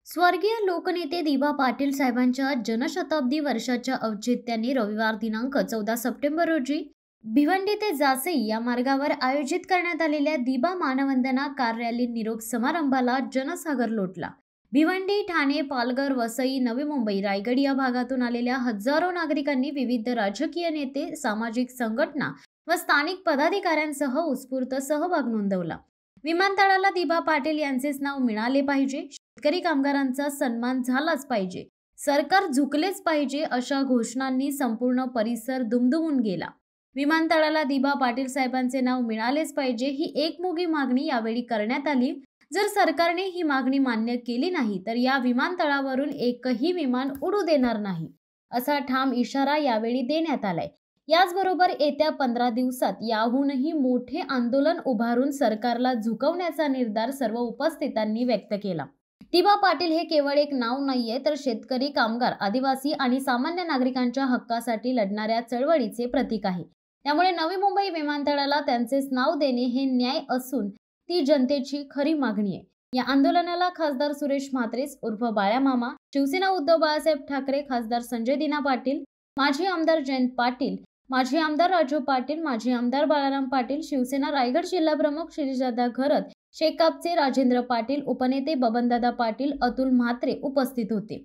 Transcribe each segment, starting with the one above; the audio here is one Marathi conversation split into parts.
स्वर्गीय लोकनेते दिबा पाटील साहेबांच्या जनशताब्दी वर्षाच्या औचित्याने रविवार दिनांक 14 सप्टेंबर रोजी भिवंडी ते जासई या मार्गावर आयोजित करण्यात आलेल्या दिबा मानवंदना कार रॅली निरोप समारंभाला जनसागर लोटला। भिवंडी, ठाणे, पालघर, वसई, नवी मुंबई, रायगड या भागातून आलेल्या हजारो नागरिकांनी विविध राजकीय नेते, सामाजिक संघटना व स्थानिक पदाधिकाऱ्यांसह उत्स्फूर्त सहभाग नोंदवला। विमानतळाला दिबा पाटील यांचेच नाव मिळाले पाहिजे, शेतकरी कामगारांचा सन्मान झालाच पाहिजे, सरकार झुकलेच पाहिजे अशा घोषणांनी संपूर्ण परिसर दुमदुमून गेला। विमानतळाला दिबा पाटील साहेबांचे नाव मिळालेच पाहिजे ही एकमुखी मागणी यावेळी करण्यात आली। जर सरकारने ही मागणी मान्य केली नाही तर या विमानतळावरून एकही विमान उडू देणार नाही असा ठाम इशारा यावेळी देण्यात आलाय। याचबरोबर येत्या 15 दिवसात याहूनही मोठे आंदोलन उभारून सरकारला झुकवण्याचा निर्धार सर्व उपस्थितांनी व्यक्त केला। दिबा पाटील हे केवळ एक नाव नाहीये तर शेतकरी, कामगार, आदिवासी आणि सामान्य नागरिकांच्या हक्कासाठी लढणाऱ्या चळवळीचे प्रतीक आहे। त्यामुळे नवी मुंबई विमानतळाला त्यांचेच नाव देणे हे न्याय असून ती जनतेची खरी मागणी आहे। या आंदोलनाला खासदार सुरेश म्हात्रेस उर्फ बाळ्या मामा, शिवसेना उद्धव बाळासाहेब ठाकरे, खासदार संजय दिना पाटील, माजी आमदार जयंत पाटील, माजी आमदार राजू पाटील, माजी आमदार बाळाराम पाटील, शिवसेना रायगड जिल्हा प्रमुख श्रीदादा घरत, शेकापचे राजेंद्र पाटील, उपनेते बबनदादा पाटील, अतुल म्हात्रे उपस्थित होते।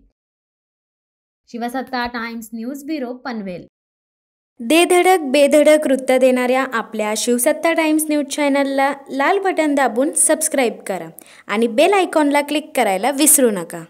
शिवसत्ता टाइम्स न्यूज ब्युरो, पनवेल। दे धडक बेधडक वृत्त देणाऱ्या आपल्या शिवसत्ता टाइम्स न्यूज चॅनलला लाल बटन दाबून सबस्क्राईब करा आणि बेल आयकॉनला क्लिक करायला विसरू नका।